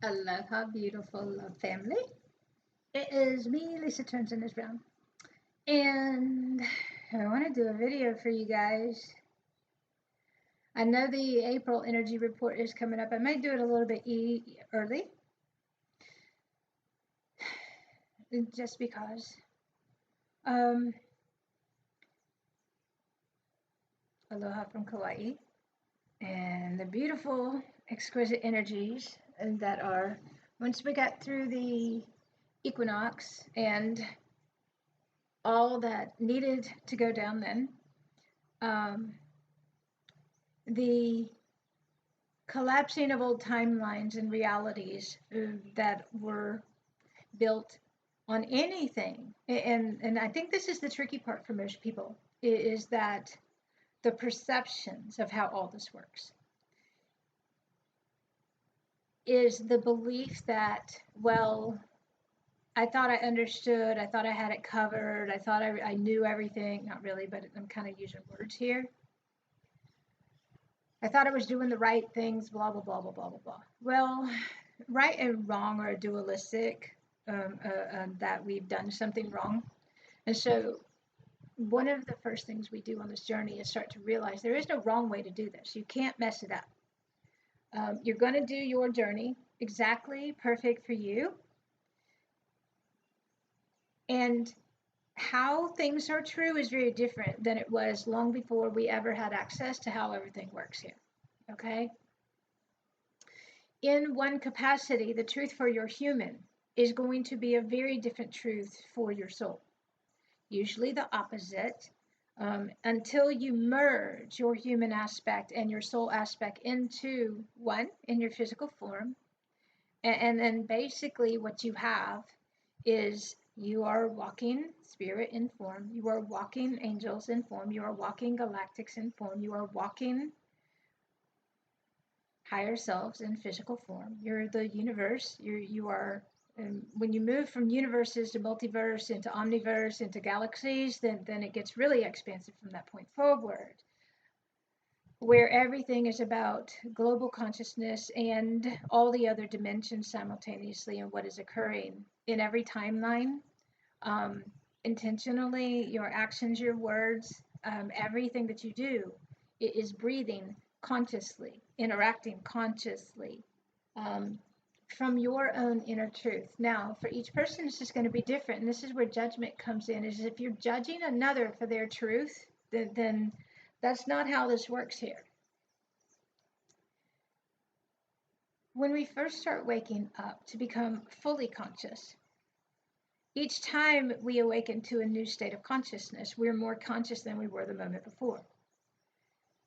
Aloha, beautiful love family. It is me, Lisa Transcendence Brown, and I want to do a video for you guys. I know the April energy report is coming up. I might do it a little bit early, just because. Um, Aloha from Kauai, and the beautiful, exquisite energies that are once we got through the equinox and all that needed to go down then. Um, the collapsing of old timelines and realities that were built on anything. And I think this is the tricky part for most people, is that the perceptions of how all this works is the belief that, well, I thought I understood, I thought I had it covered, I thought I knew everything. Not really, but I'm kind of using words here. I thought I was doing the right things, blah, blah, blah, blah, blah, blah, blah. Well, right and wrong are dualistic, that we've done something wrong. And so, one of the first things we do on this journey is start to realize there is no wrong way to do this. You can't mess it up. You're going to do your journey exactly perfect for you. And how things are true is very different than it was long before we ever had access to how everything works here. Okay? In one capacity, the truth for your human is going to be a very different truth for your soul. Usually the opposite, until you merge your human aspect and your soul aspect into one in your physical form. And then basically what you have is you are walking spirit in form, you are walking angels in form, you are walking galactics in form, you are walking higher selves in physical form. You're the universe. You are. When you move from universes to multiverse into omniverse into galaxies, then it gets really expansive from that point forward, where everything is about global consciousness and all the other dimensions simultaneously, and what is occurring in every timeline, intentionally, your actions, your words, everything that you do is breathing consciously, interacting consciously, from your own inner truth. Now, for each person, it's just going to be different. And this is where judgment comes in, is if you're judging another for their truth, then that's not how this works here. When we first start waking up to become fully conscious, each time we awaken to a new state of consciousness, we're more conscious than we were the moment before.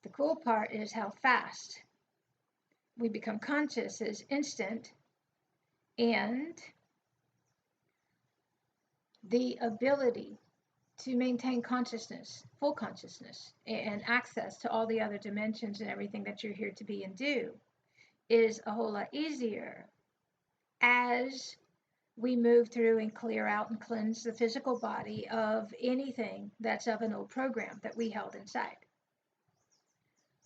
The cool part is how fast we become conscious is instant, and the ability to maintain consciousness, full consciousness, and access to all the other dimensions and everything that you're here to be and do is a whole lot easier as we move through and clear out and cleanse the physical body of anything that's of an old program that we held inside.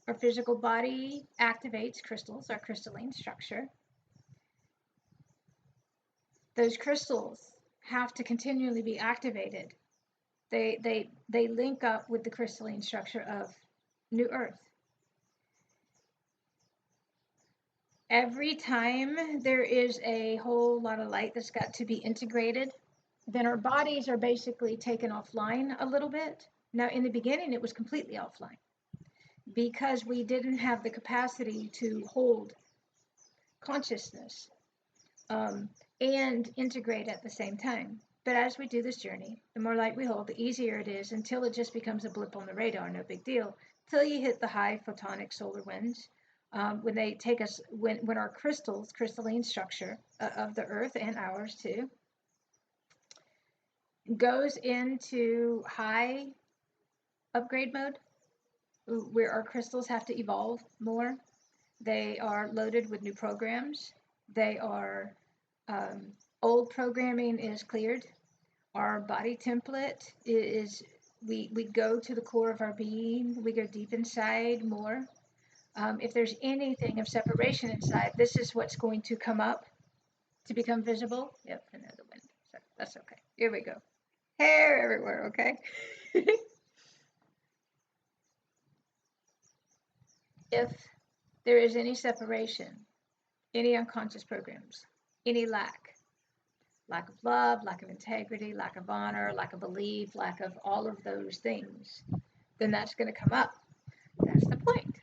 Our physical body activates crystals, our crystalline structure. Those crystals have to continually be activated. They link up with the crystalline structure of New Earth. Every time there is a whole lot of light that's got to be integrated, then our bodies are basically taken offline a little bit. Now, in the beginning, it was completely offline because we didn't have the capacity to hold consciousness and integrate at the same time. But as we do this journey, the more light we hold, the easier it is, until it just becomes a blip on the radar, no big deal, till you hit the high photonic solar winds. When they take us, when our crystalline structure of the earth and ours too, goes into high upgrade mode, where our crystals have to evolve more. They are loaded with new programs. They are, old programming is cleared. Our body template is, we go to the core of our being. We go deep inside more. If there's anything of separation inside, this is what's going to come up To become visible. Yep, I know the wind. So that's okay. Here we go. Hair everywhere, okay? If there is any separation, any unconscious programs, any lack of love, lack of integrity, lack of honor, lack of belief, lack of all of those things, then that's going to come up. That's the point.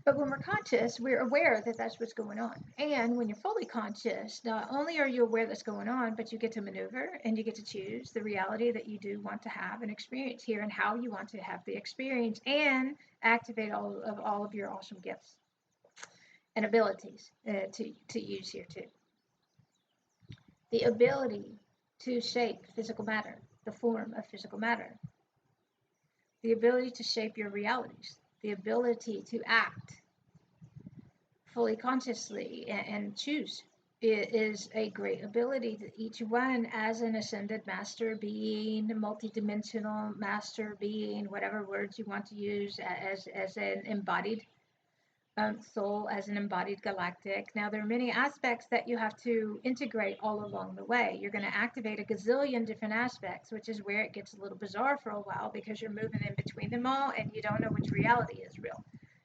But when we're conscious, we're aware that that's what's going on. And when you're fully conscious, not only are you aware that's going on, but you get to maneuver and you get to choose the reality that you do want to have and experience here and how you want to have the experience and activate all of your awesome gifts and abilities to use here too. The ability to shape physical matter, the form of physical matter. The ability to shape your realities. The ability to act fully consciously and choose is a great ability that each one as an ascended master being, multi-dimensional master being, whatever words you want to use, as an embodied soul, as an embodied galactic. Now there are many aspects that you have to integrate all along the way. You're going to activate a gazillion different aspects, which is where it gets a little bizarre for a while because you're moving in between them all and you don't know which reality is real.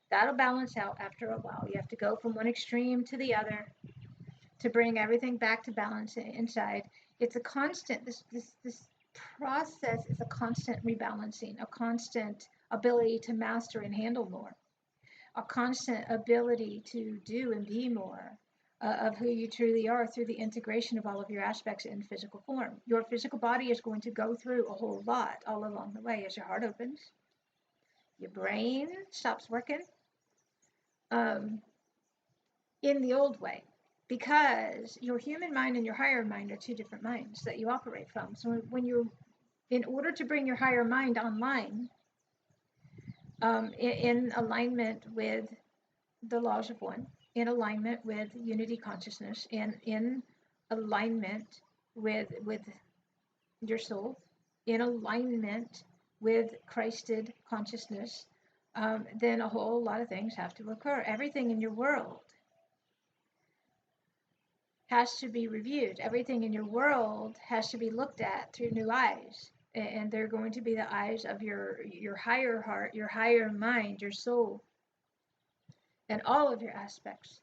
That'll balance out after a while. You have to go from one extreme to the other to bring everything back to balance inside. It's a constant, this process is a constant rebalancing, a constant ability to master and handle more, a constant ability to do and be more of who you truly are through the integration of all of your aspects in physical form. Your physical body is going to go through a whole lot all along the way as your heart opens, your brain stops working, in the old way, because your human mind and your higher mind are two different minds that you operate from. So when you, in order to bring your higher mind online, in alignment with the laws of one, in alignment with unity consciousness, and in alignment with your soul, in alignment with Christed consciousness, then a whole lot of things have to occur. Everything in your world has to be reviewed. Everything in your world has to be looked at through new eyes. And they're going to be the eyes of your higher heart, your higher mind, your soul, and all of your aspects.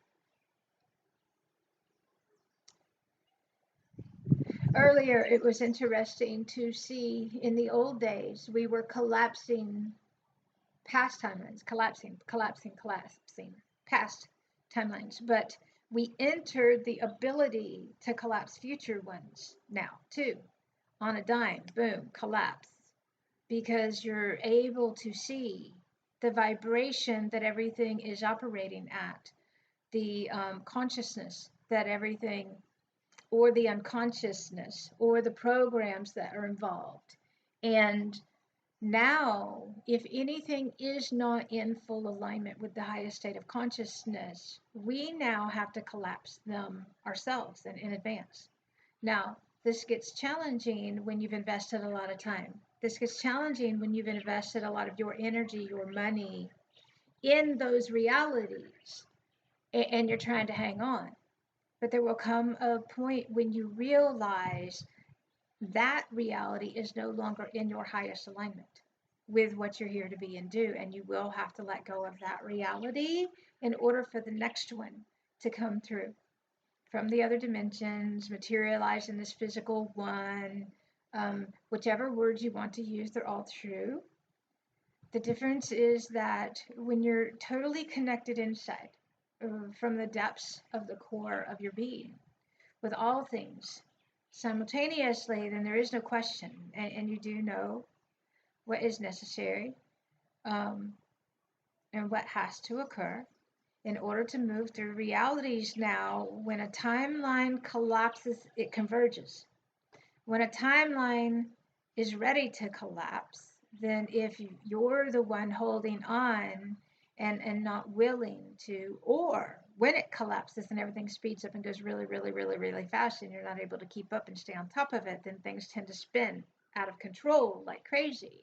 Earlier, it was interesting to see in the old days, we were collapsing past timelines, collapsing past timelines, but we entered the ability to collapse future ones now too, on a dime, boom, collapse, because you're able to see the vibration that everything is operating at, the consciousness that everything, or the unconsciousness, or the programs that are involved. And now, if anything is not in full alignment with the highest state of consciousness, we now have to collapse them ourselves and in advance. Now, this gets challenging when you've invested a lot of time. This gets challenging when you've invested a lot of your energy, your money in those realities, and you're trying to hang on. But there will come a point when you realize that reality is no longer in your highest alignment with what you're here to be and do, and you will have to let go of that reality in order for the next one to come through from the other dimensions, materialize in this physical one. Whichever words you want to use, they're all true. The difference is that when you're totally connected inside, from the depths of the core of your being, with all things simultaneously, then there is no question, and you do know what is necessary, and what has to occur in order to move through realities. Now, when a timeline collapses, it converges. When a timeline is ready to collapse, then if you're the one holding on and not willing to, or when it collapses and everything speeds up and goes really, really, really, really fast and you're not able to keep up and stay on top of it, then things tend to spin out of control like crazy.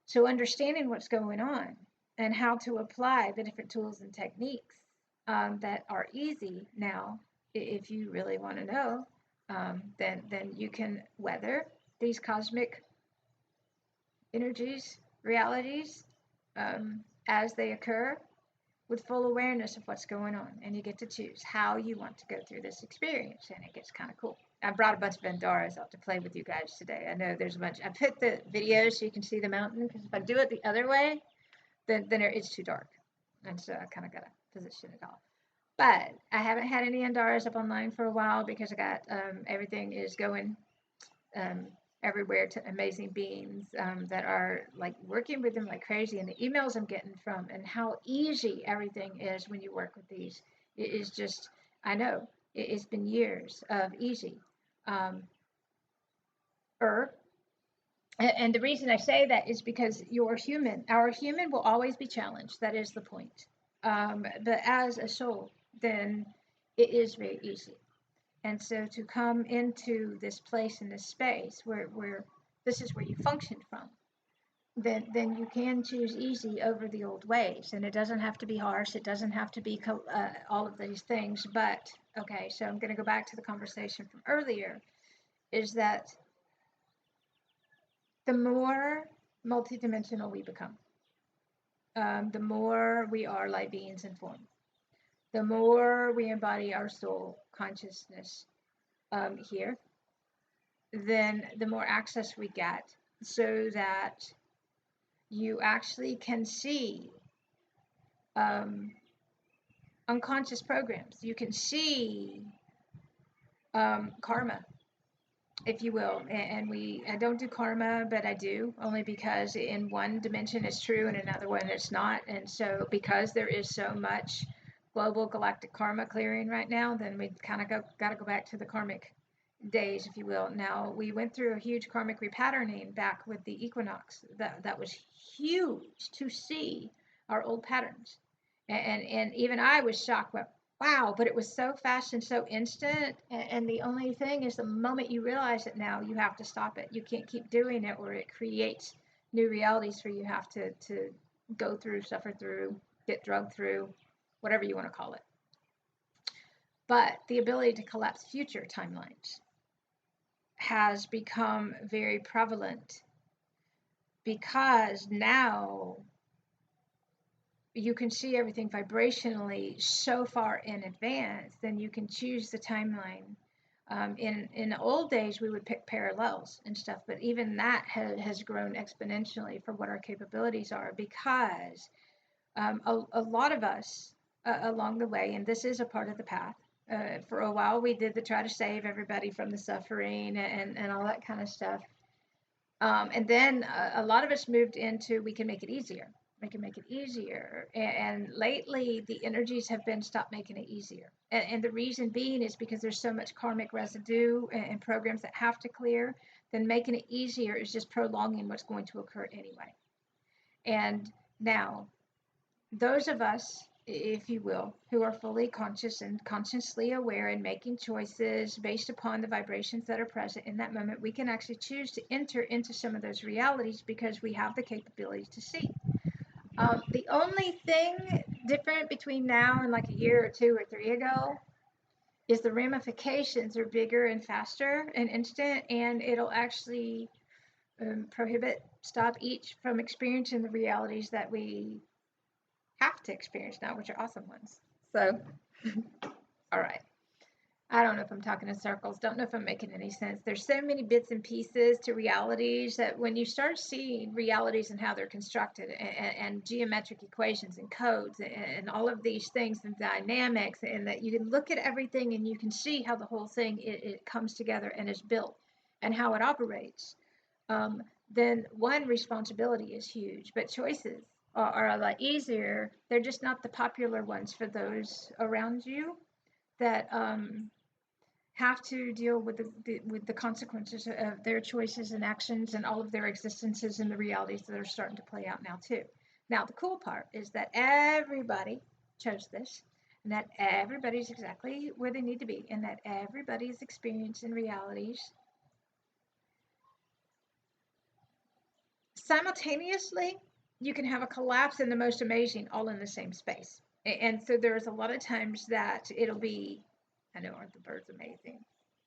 So understanding what's going on and how to apply the different tools and techniques that are easy now. If you really want to know, then you can weather these cosmic energies, realities, as they occur with full awareness of what's going on. And you get to choose how you want to go through this experience. And it gets kind of cool. I brought a bunch of Vendaras out to play with you guys today. I know there's a bunch. I put the video so you can see the mountain, because if I do it the other way, then it's too dark. And so I kind of got to position it off. But I haven't had any Andaras up online for a while because I got everything is going um, everywhere to amazing beings that are like working with them like crazy. And the emails I'm getting from and how easy everything is when you work with these, it is just, I know it's been years of easy. Um, er, and the reason I say that is because you're human. Our human will always be challenged. That is the point. But as a soul, then it is very easy. And so to come into this place in this space where this is where you function from, then you can choose easy over the old ways. And it doesn't have to be harsh. It doesn't have to be all of these things. But okay, so I'm going to go back to the conversation from earlier, is that the more multidimensional we become, the more we are light beings in form, the more we embody our soul consciousness here, then the more access we get, so that you actually can see unconscious programs. You can see karma, if you will. And I don't do karma, but I do, only because in one dimension it's true and another one it's not. And so because there is so much global galactic karma clearing right now, then we kind of got to go back to the karmic days, if you will. Now, we went through a huge karmic repatterning back with the equinox. That was huge to see our old patterns. And even I was shocked. Wow, but it was so fast and so instant. And the only thing is, the moment you realize it now, you have to stop it. You can't keep doing it, or it creates new realities where you have to go through, suffer through, get drugged through, whatever you want to call it. But the ability to collapse future timelines has become very prevalent, because now you can see everything vibrationally so far in advance. Then you can choose the timeline. In the old days, we would pick parallels and stuff, but even that has grown exponentially for what our capabilities are, because a lot of us along the way, and this is a part of the path. For a while, we did the try to save everybody from the suffering and all that kind of stuff. And then a lot of us moved into, we can make it easier. We can make it easier. And lately, the energies have been stop making it easier. And the reason being is because there's so much karmic residue and programs that have to clear. Then making it easier is just prolonging what's going to occur anyway. And now, those of us, if you will, who are fully conscious and consciously aware and making choices based upon the vibrations that are present in that moment, we can actually choose to enter into some of those realities because we have the capability to see. The only thing different between now and like a year or 2 or 3 ago is the ramifications are bigger and faster and instant, and it'll actually prohibit, stop each from experiencing the realities that we have to experience now, which are awesome ones. So, all right. I don't know if I'm talking in circles. Don't know if I'm making any sense. There's so many bits and pieces to realities that when you start seeing realities and how they're constructed, and geometric equations and codes and all of these things and dynamics, and that you can look at everything and you can see how the whole thing it comes together and is built and how it operates, then one, responsibility is huge, but choices are a lot easier. They're just not the popular ones for those around you that have to deal with the consequences of their choices and actions and all of their existences and the realities that are starting to play out now too. Now, the cool part is that everybody chose this, and that everybody's exactly where they need to be, and that everybody's experiencing realities simultaneously. You can have a collapse and the most amazing all in the same space. And so there's a lot of times that it'll be, I know, aren't the birds amazing?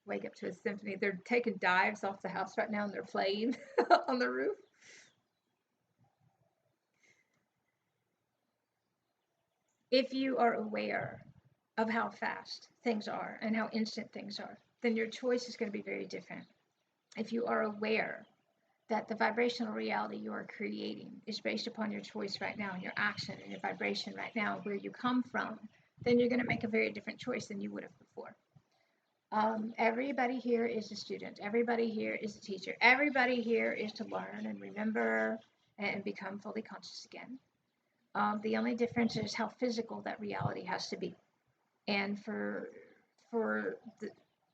Wake up to a symphony. They're taking dives off the house right now and they're playing on the roof. If you are aware of how fast things are and how instant things are, then your choice is going to be very different. If you are aware that the vibrational reality you are creating is based upon your choice right now and your action and your vibration right now, where you come from, then you're going to make a very different choice than you would have before. Everybody here is a student. Everybody here is a teacher. Everybody here is to learn and remember and become fully conscious again. The only difference is how physical that reality has to be. And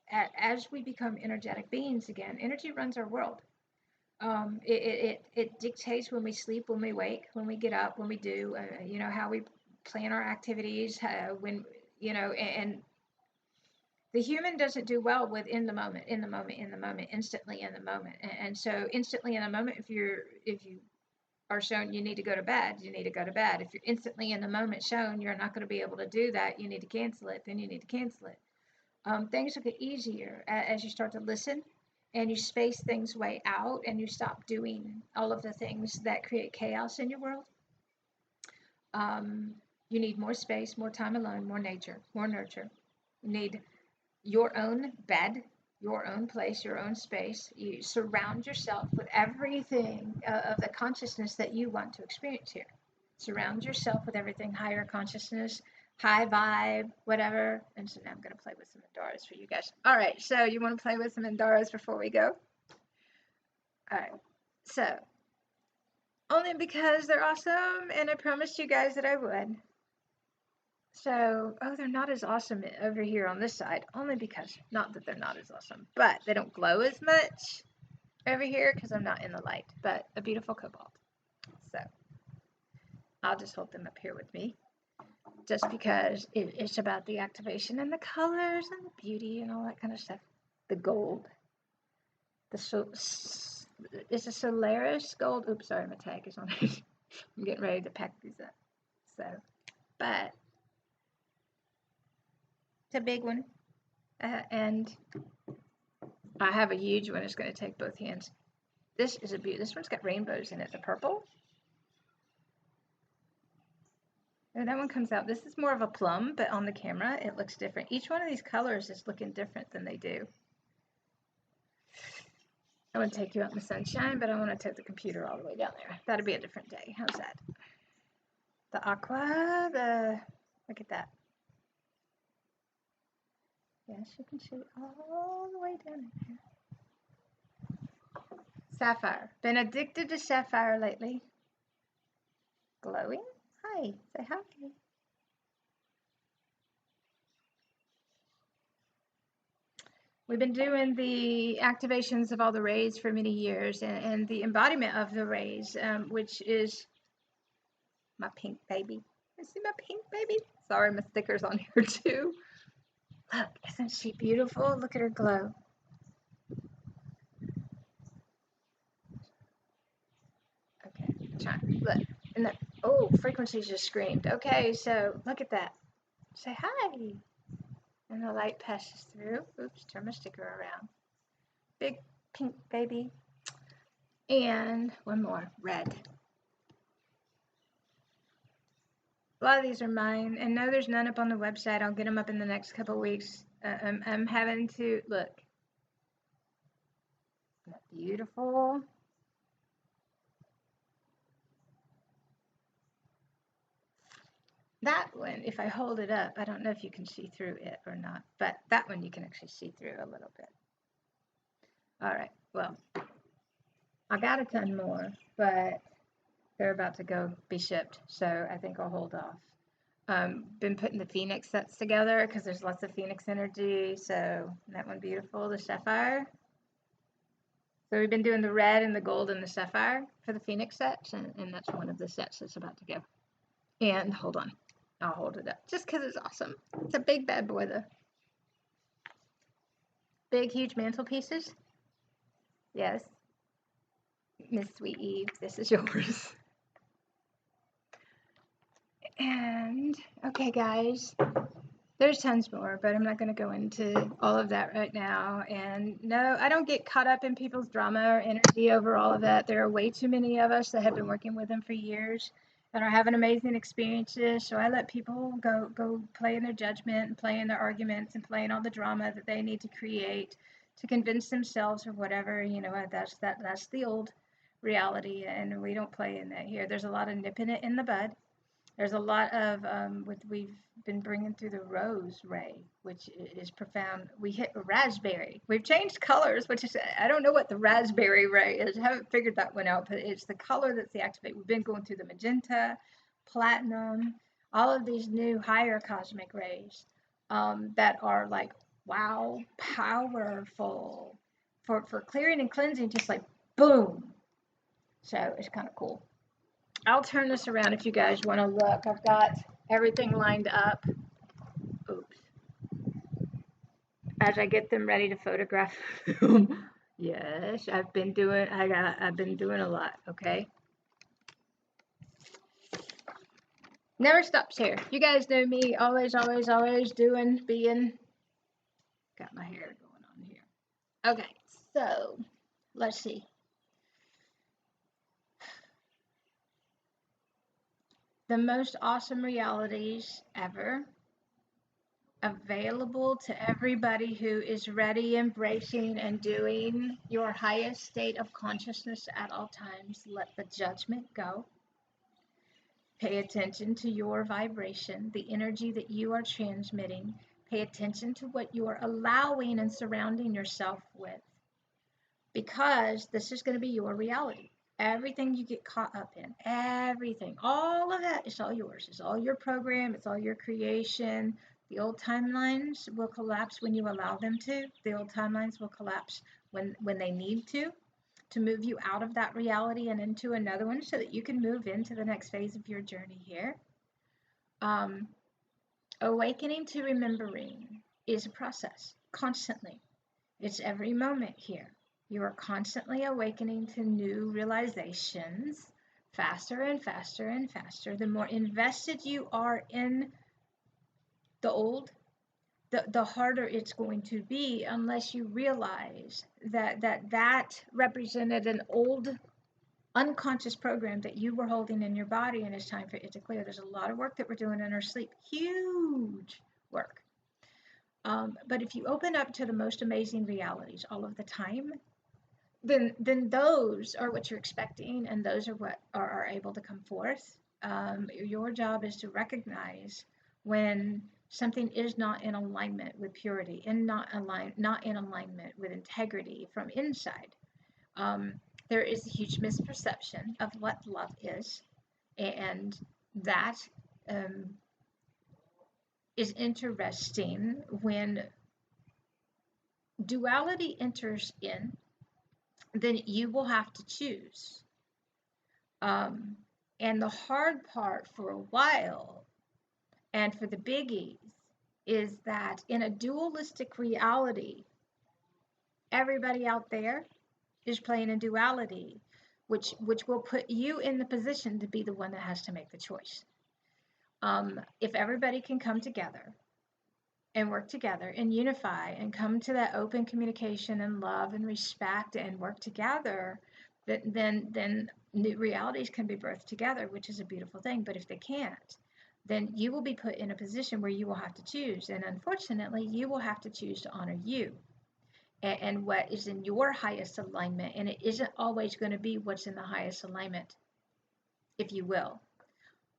as we become energetic beings again, energy runs our world. It dictates when we sleep, when we wake, when we get up, when we do, how we plan our activities, and the human doesn't do well with in the moment, instantly in the moment. And so instantly in the moment, if you are shown you need to go to bed, you need to go to bed. If you're instantly in the moment shown you're not going to be able to do that, you need to cancel it, then you need to cancel it. Things will get easier as you start to listen and you space things way out and you stop doing all of the things that create chaos in your world. You need more space, more time alone, more nature, more nurture. You need your own bed, your own place, your own space. You surround yourself with everything of the consciousness that you want to experience here. Surround yourself with everything higher consciousness, high vibe, whatever. And so now I'm going to play with some Andaras for you guys. All right, so you want to play with some Andaras before we go? All right, so only because they're awesome, and I promised you guys that I would. So, oh, they're not as awesome over here on this side, only because, not that they're not as awesome, but they don't glow as much over here because I'm not in the light, but a beautiful cobalt. So, I'll just hold them up here with me, just because it's about the activation and the colors and the beauty and all that kind of stuff. The gold. It's a Solaris gold. Oops, sorry, my tag is on it. I'm getting ready to pack these up. So, but it's a big one. And I have a huge one. It's going to take both hands. This is a beauty. This one's got rainbows in it. The purple. And that one comes out. This is more of a plum, but on the camera, it looks different. Each one of these colors is looking different than they do. I want to take you out in the sunshine, but I want to take the computer all the way down there. That'll be a different day. How's that? The aqua, look at that. Yes, you can see all the way down in there. Sapphire. Been addicted to sapphire lately. Glowing? Hi. Say hi. We've been doing the activations of all the rays for many years and the embodiment of the rays, which is my pink baby. You see my pink baby? Sorry, my sticker's on here too. Look, isn't she beautiful? Look at her glow. Okay, try. Look, and the frequencies just screamed. Okay, so look at that. Say hi. And the light passes through. Oops, turn my sticker around. Big pink baby. And one more, red. A lot of these are mine, and no, there's none up on the website. I'll get them up in the next couple weeks. I'm having to look. Isn't that beautiful? That one, if I hold it up, I don't know if you can see through it or not, but that one you can actually see through a little bit. All right, well, I got a ton more, but they're about to go be shipped, so I think I'll hold off. Been putting the Phoenix sets together because there's lots of Phoenix energy, so that one beautiful, the Sapphire. So we've been doing the red and the gold and the sapphire for the Phoenix sets, and that's one of the sets that's about to go. And hold on, I'll hold it up just because it's awesome. It's a big bad boy though. Big, huge mantelpieces. Yes. Miss Sweet Eve, this is yours. And okay, guys, there's tons more, but I'm not going to go into all of that right now. And no, I don't get caught up in people's drama or energy over all of that. There are way too many of us that have been working with them for years and are having amazing experiences. So I let people go play in their judgment and play in their arguments and play in all the drama that they need to create to convince themselves or whatever. You know, that's the old reality, and we don't play in that here. There's a lot of nipping it in the bud. There's a lot of we've been bringing through the rose ray, which is profound. We hit raspberry. We've changed colors, which is, I don't know what the raspberry ray is. I haven't figured that one out, but it's the color that's the activate. We've been going through the magenta, platinum, all of these new higher cosmic rays that are like, wow, powerful for clearing and cleansing, just like boom. So it's kind of cool. I'll turn this around if you guys want to look. I've got everything lined up. Oops. As I get them ready to photograph them. Yes, I've been doing a lot, okay? Never stops here. You guys know me, always, always, always doing, being. Got my hair going on here. Okay, so let's see. The most awesome realities ever, available to everybody who is ready, embracing, and doing your highest state of consciousness at all times. Let the judgment go. Pay attention to your vibration, the energy that you are transmitting. Pay attention to what you are allowing and surrounding yourself with, because this is going to be your reality. Everything you get caught up in, everything, all of that, it's all yours. It's all your program. It's all your creation. The old timelines will collapse when you allow them to. The old timelines will collapse when they need to move you out of that reality and into another one so that you can move into the next phase of your journey here. Awakening to remembering is a process, constantly. It's every moment here. You are constantly awakening to new realizations, faster and faster and faster. The more invested you are in the old, the harder it's going to be, unless you realize that represented an old unconscious program that you were holding in your body, and it's time for it to clear. There's a lot of work that we're doing in our sleep, huge work. But if you open up to the most amazing realities all of the time, then those are what you're expecting, and those are what are able to come forth. Your job is to recognize when something is not in alignment with purity and not in alignment with integrity from inside. There is a huge misperception of what love is, and that is interesting. When duality enters in, then you will have to choose. And the hard part for a while, and for the biggies, is that in a dualistic reality, everybody out there is playing a duality, which will put you in the position to be the one that has to make the choice. If everybody can come together and work together and unify and come to that open communication and love and respect and work together, then new realities can be birthed together, which is a beautiful thing. But if they can't, then you will be put in a position where you will have to choose. And unfortunately, you will have to choose to honor you and what is in your highest alignment. And it isn't always going to be what's in the highest alignment, if you will,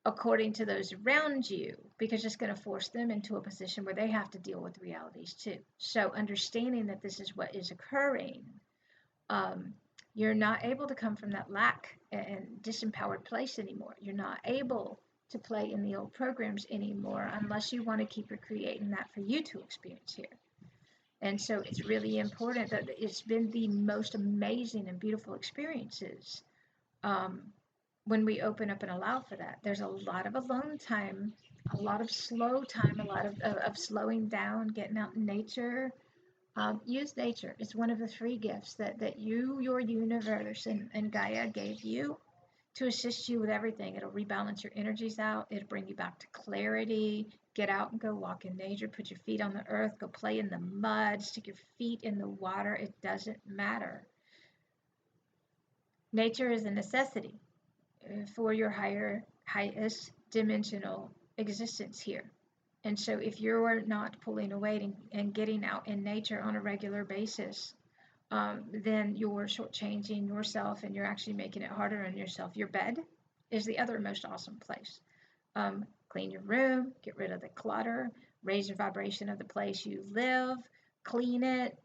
according to those around you, because it's going to force them into a position where they have to deal with realities too. So understanding that this is what is occurring, you're not able to come from that lack and disempowered place anymore. You're not able to play in the old programs anymore, unless you want to keep recreating that for you to experience here. And so it's really important that it's been the most amazing and beautiful experiences when we open up and allow for that. There's a lot of alone time, a lot of slow time, a lot of slowing down, getting out in nature. Use nature. It's one of the free gifts that you, your universe, and Gaia gave you. to assist you with everything. It'll rebalance your energies out. It'll bring you back to clarity. Get out and go walk in nature. Put your feet on the earth. Go play in the mud. Stick your feet in the water. It doesn't matter. Nature is a necessity for your highest dimensional existence here. And so if you're not pulling away and getting out in nature on a regular basis, then you're shortchanging yourself and you're actually making it harder on yourself. Your bed is the other most awesome place. Clean your room, get rid of the clutter, raise the vibration of the place you live, clean it,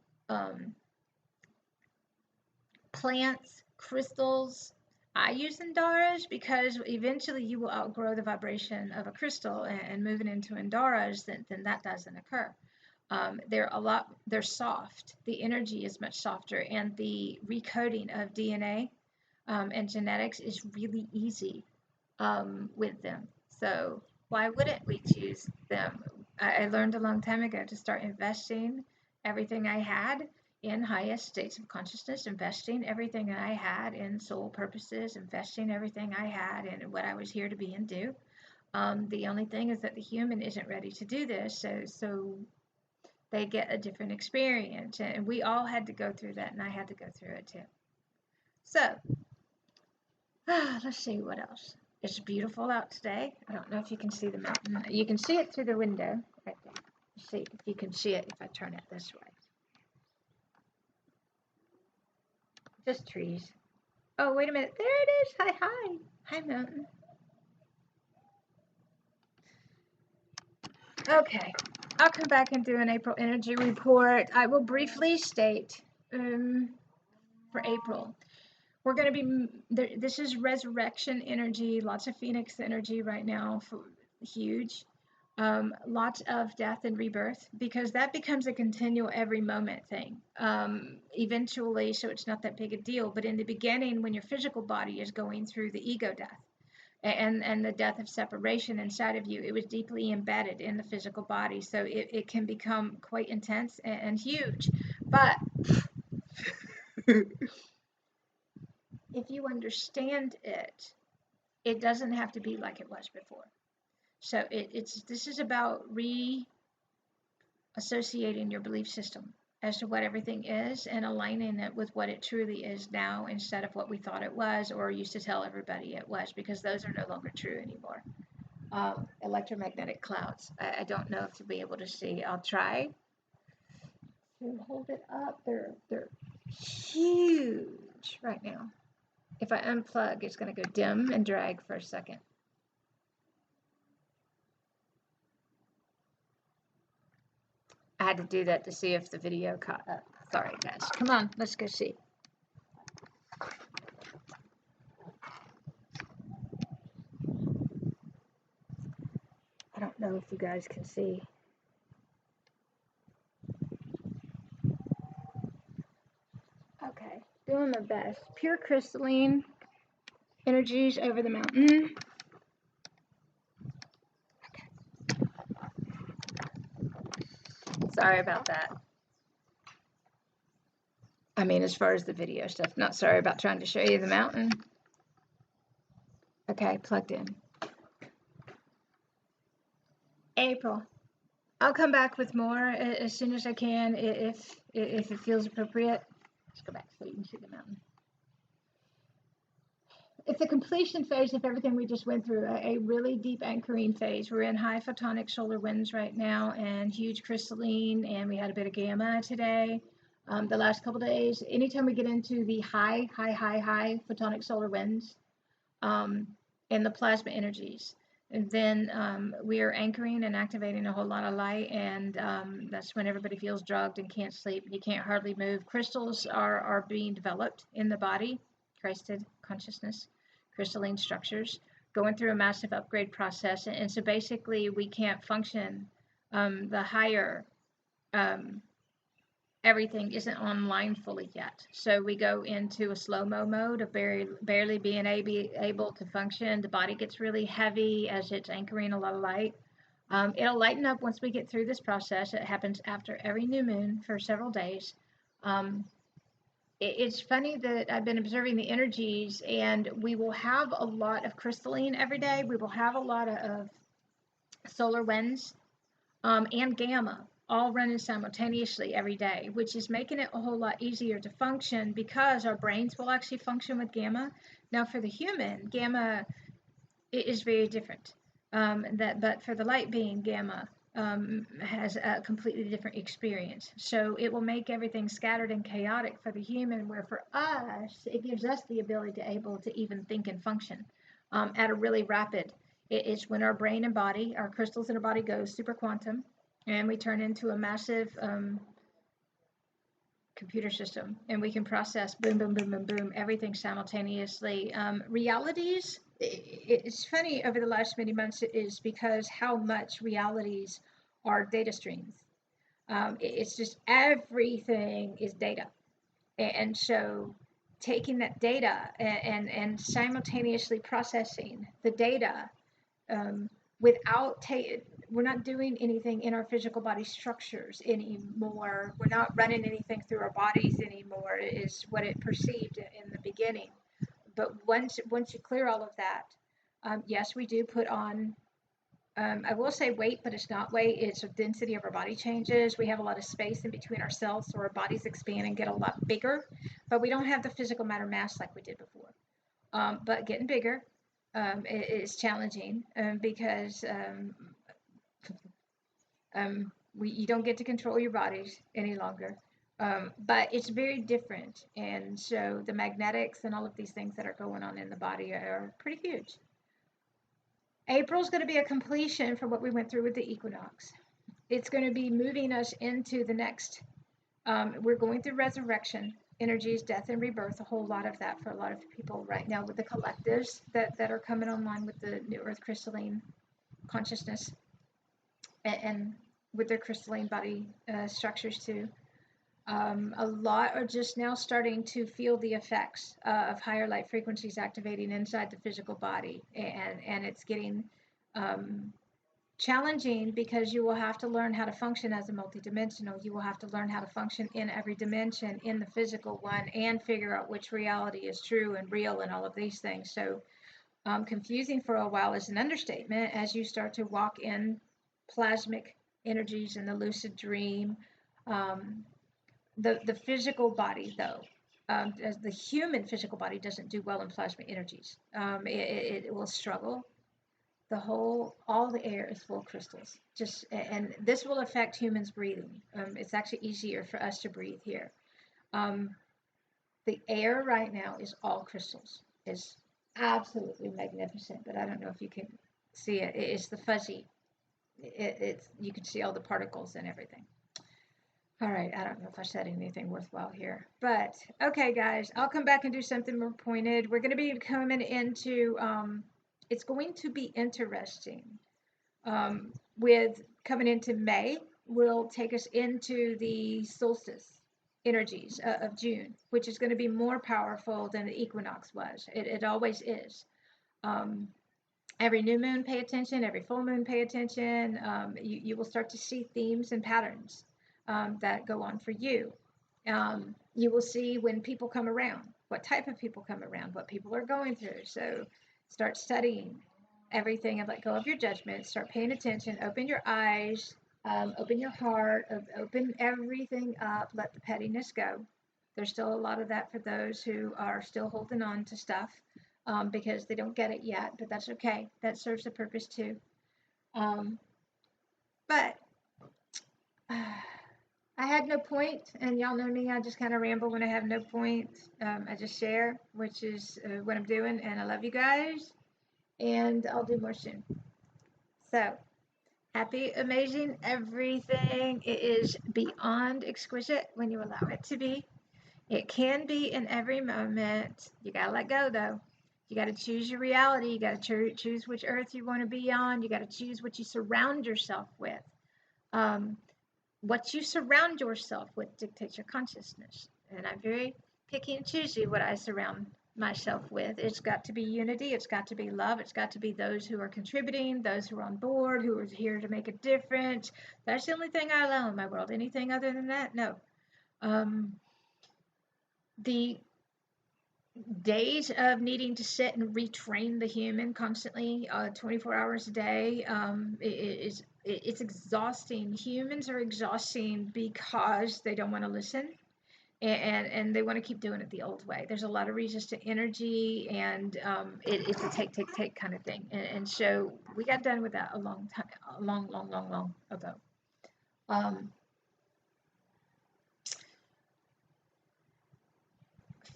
plants, crystals. I use Indaras because eventually you will outgrow the vibration of a crystal and moving into Indaras, then that doesn't occur. They're soft. The energy is much softer, and the recoding of DNA and genetics is really easy with them. So why wouldn't we choose them? I learned a long time ago to start investing everything I had in highest states of consciousness, investing everything I had in soul purposes, investing everything I had in what I was here to be and do. The only thing is that the human isn't ready to do this, so they get a different experience, and we all had to go through that, and I had to go through it too. So let's see what else. It's beautiful out today. I don't know if you can see the mountain. You can see it through the window right there. Let's see if you can see it if I turn it this way. Just trees. Oh, wait a minute. There it is. Hi. Hi, mountain. Okay. I'll come back and do an April energy report. I will briefly state for April. We're going to be, this is resurrection energy, lots of phoenix energy right now, huge. Lots of death and rebirth, because that becomes a continual every moment thing eventually, so it's not that big a deal. But in the beginning, when your physical body is going through the ego death and the death of separation inside of you, it was deeply embedded in the physical body, so it can become quite intense and huge. But if you understand it, it doesn't have to be like it was before. So this is about re-associating your belief system as to what everything is and aligning it with what it truly is now, instead of what we thought it was or used to tell everybody it was, because those are no longer true anymore. Electromagnetic clouds. I don't know if you'll be able to see. I'll try to hold it up. They're huge right now. If I unplug, it's going to go dim and drag for a second. I had to do that to see if the video caught up. Sorry, guys. Come on, let's go see. I don't know if you guys can see. Okay, doing my best. Pure crystalline energies over the mountain. Sorry about that. I mean, as far as the video stuff, not sorry about trying to show you the mountain. Okay, plugged in. April. I'll come back with more as soon as I can if it feels appropriate. Let's go back so you can see the mountain. It's the completion phase of everything we just went through, a really deep anchoring phase. We're in high photonic solar winds right now and huge crystalline, and we had a bit of gamma today. The last couple days, anytime we get into the high photonic solar winds and the plasma energies, and then we are anchoring and activating a whole lot of light, and that's when everybody feels drugged and can't sleep. You can't hardly move. Crystals are being developed in the body, Christed consciousness, crystalline structures, going through a massive upgrade process. And so basically we can't function. The higher everything isn't online fully yet. So we go into a slow-mo mode of barely being able to function. The body gets really heavy as it's anchoring a lot of light. It'll lighten up once we get through this process. It happens after every new moon for several days. It's funny that I've been observing the energies, and we will have a lot of crystalline every day. We will have a lot of solar winds, and gamma all running simultaneously every day, which is making it a whole lot easier to function because our brains will actually function with gamma. Now, for the human, gamma is very different. But for the light being, gamma has a completely different experience. So it will make everything scattered and chaotic for the human, where for us, it gives us the ability to able to even think and function at a really rapid. It's when our brain and body, our crystals in our body go super quantum, and we turn into a massive computer system, and we can process boom, boom, boom, boom, boom, everything simultaneously. Realities, it's funny over the last many months is because how much realities are data streams. It's just everything is data. And so taking that data and simultaneously processing the data without we're not doing anything in our physical body structures anymore. We're not running anything through our bodies anymore, is what it perceived in the beginning. But once you clear all of that, yes, we do put on, I will say weight, but it's not weight. It's the density of our body changes. We have a lot of space in between our cells, so our bodies expand and get a lot bigger. But we don't have the physical matter mass like we did before. But getting bigger is challenging because you don't get to control your bodies any longer. But it's very different. And so the magnetics and all of these things that are going on in the body are pretty huge. April's going to be a completion for what we went through with the equinox. It's going to be moving us into the next. We're going through resurrection, energies, death, and rebirth, a whole lot of that for a lot of people right now with the collectives that are coming online with the new earth crystalline consciousness and with their crystalline body structures too. A lot are just now starting to feel the effects of higher light frequencies activating inside the physical body, and it's getting challenging because you will have to learn how to function as a multi-dimensional. You will have to learn how to function in every dimension in the physical one and figure out which reality is true and real and all of these things. So confusing for a while is an understatement as you start to walk in plasmic energies in the lucid dream. The physical body, though, as the human physical body doesn't do well in plasmic energies. It will struggle. All the air is full of crystals. And this will affect humans breathing. It's actually easier for us to breathe here. The air right now is all crystals. It's absolutely magnificent, but I don't know if you can see it. It's the fuzzy. You can see all the particles and everything. All right, I don't know if I said anything worthwhile here, but okay, guys, I'll come back and do something more pointed. We're going to be coming into, it's going to be interesting with coming into May, will take us into the solstice energies of June, which is going to be more powerful than the equinox was. It always is. Every new moon, pay attention. Every full moon, pay attention. You will start to see themes and patterns that go on for you. You will see when people come around, what type of people come around, what people are going through. So start studying everything and let go of your judgment. Start paying attention. Open your eyes. Open your heart. Open everything up. Let the pettiness go. There's still a lot of that for those who are still holding on to stuff because they don't get it yet, but that's okay. That serves a purpose too. But I had no point, and y'all know me. I just kind of ramble when I have no point. I just share, which is what I'm doing, and I love you guys, and I'll do more soon. So, happy, amazing, everything. It is beyond exquisite when you allow it to be. It can be in every moment. You gotta let go, though. You gotta choose your reality. You gotta choose which earth you want to be on. You gotta choose what you surround yourself with. What you surround yourself with dictates your consciousness. And I'm very picky and choosy what I surround myself with. It's got to be unity. It's got to be love. It's got to be those who are contributing, those who are on board, who are here to make a difference. That's the only thing I allow in my world. Anything other than that, no. The days of needing to sit and retrain the human constantly, 24 hours a day, it's exhausting. Humans are exhausting because they don't want to listen, and they want to keep doing it the old way. There's a lot of resistance to energy, and it's a take kind of thing. And so we got done with that a long time, a long ago. Um,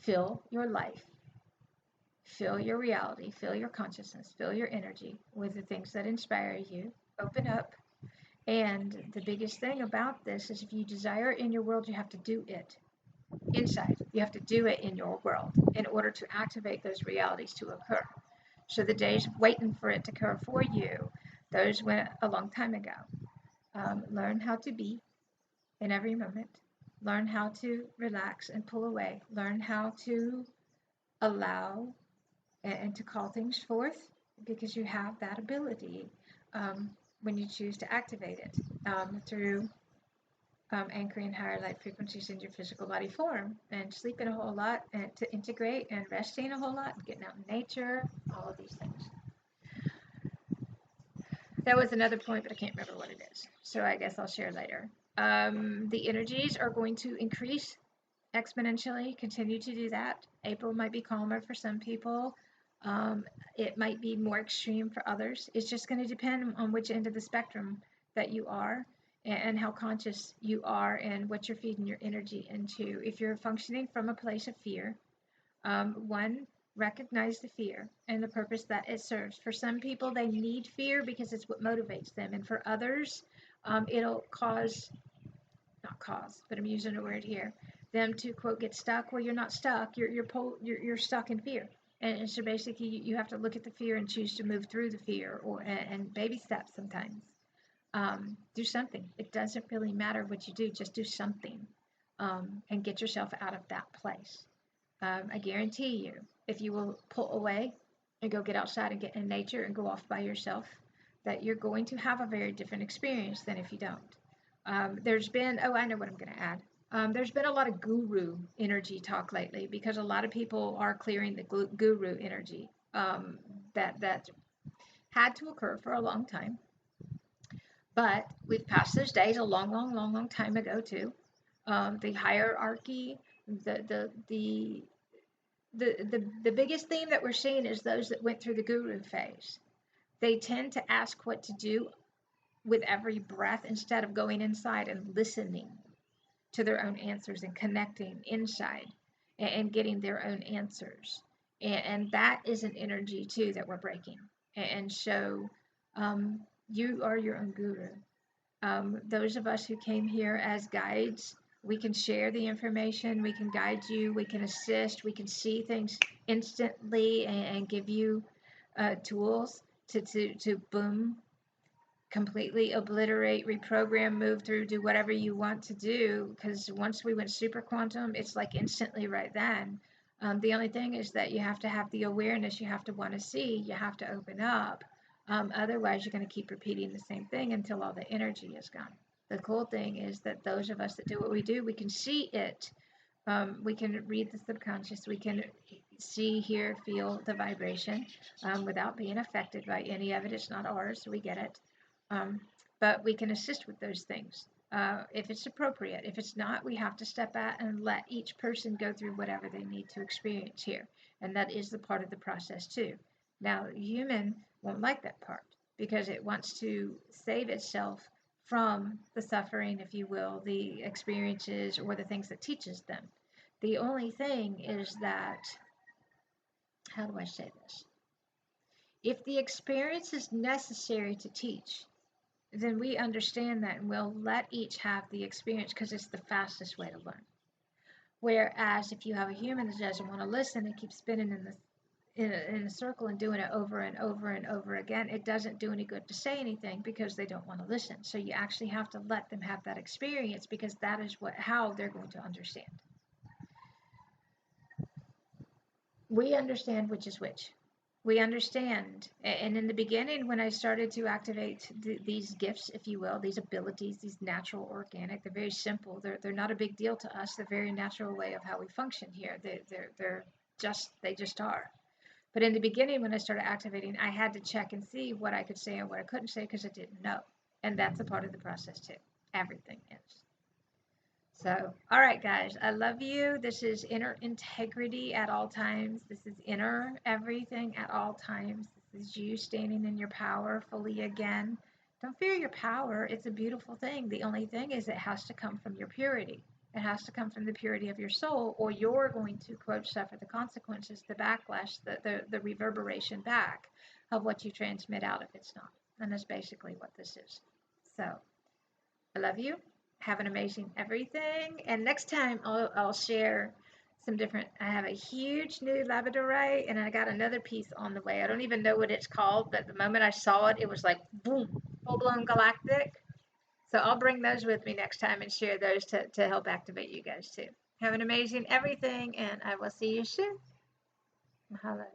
Fill your life, fill your reality, fill your consciousness, fill your energy with the things that inspire you. Open up. And the biggest thing about this is if you desire it in your world, you have to do it inside. You have to do it in your world in order to activate those realities to occur. So the days waiting for it to occur for you, those went a long time ago. Learn how to be in every moment. Learn how to relax and pull away. Learn how to allow and to call things forth, because you have that ability when you choose to activate it through anchoring higher light frequencies in your physical body form, and sleeping a whole lot, and to integrate, and resting a whole lot, and getting out in nature, all of these things. That was another point, but I can't remember what it is, so I guess I'll share later. The energies are going to increase exponentially, continue to do that. April might be calmer for some people. It might be more extreme for others. It's just going to depend on which end of the spectrum that you are, and how conscious you are, and what you're feeding your energy into. If you're functioning from a place of fear, one, recognize the fear and the purpose that it serves. For some people, they need fear because it's what motivates them. And for others, it'll not cause, but I'm using a word here, them to quote get stuck. Well, you're not stuck. You're stuck in fear. And so basically, you have to look at the fear and choose to move through the fear, or and baby steps sometimes. Do something. It doesn't really matter what you do. Just do something, and get yourself out of that place. I guarantee you, if you will pull away and go get outside and get in nature and go off by yourself, that you're going to have a very different experience than if you don't. There's been, I know what I'm going to add. There's been a lot of guru energy talk lately, because a lot of people are clearing the guru energy that had to occur for a long time. But we've passed those days a long time ago too. The hierarchy, the biggest theme that we're seeing is those that went through the guru phase. They tend to ask what to do with every breath, instead of going inside and listening to their own answers and connecting inside and getting their own answers. And that is an energy too that we're breaking. And so you are your own guru. Those of us who came here as guides, we can share the information, we can guide you, we can assist, we can see things instantly, and give you tools to boom, completely obliterate, reprogram, move through, do whatever you want to do. Because once we went super quantum, it's like instantly right then. The only thing is that you have to have the awareness, you have to want to see, you have to open up. Otherwise, you're going to keep repeating the same thing until all the energy is gone. The cool thing is that those of us that do what we do, we can see it. We can read the subconscious. We can see, hear, feel the vibration without being affected by any of it. It's not ours. We get it. But we can assist with those things if it's appropriate. If it's not, we have to step out and let each person go through whatever they need to experience here. And that is the part of the process too. Now, human won't like that part, because it wants to save itself from the suffering, if you will, the experiences or the things that teaches them. The only thing is that, how do I say this? If the experience is necessary to teach, then we understand that, and we'll let each have the experience, because it's the fastest way to learn. Whereas if you have a human that doesn't want to listen and keeps spinning in a circle and doing it over and over and over again, it doesn't do any good to say anything, because they don't want to listen. So you actually have to let them have that experience, because that is how they're going to understand. We understand which is which. We understand. And in the beginning, when I started to activate these gifts, if you will, these abilities, these natural, organic, they're very simple. They're not a big deal to us. They're a very natural way of how we function here. They just are. But in the beginning, when I started activating, I had to check and see what I could say and what I couldn't say because I didn't know. And that's a part of the process too. Everything is. So, all right, guys, I love you. This is inner integrity at all times. This is inner everything at all times. This is you standing in your power fully again. Don't fear your power. It's a beautiful thing. The only thing is it has to come from your purity. It has to come from the purity of your soul, or you're going to, quote, suffer the consequences, the backlash, the reverberation back of what you transmit out if it's not. And that's basically what this is. So, I love you. Have an amazing everything. And next time I'll share some different. I have a huge new labradorite, and I got another piece on the way. I don't even know what it's called, but the moment I saw it, it was like boom, full blown galactic. So I'll bring those with me next time and share those to help activate you guys too. Have an amazing everything, and I will see you soon. Mahalo.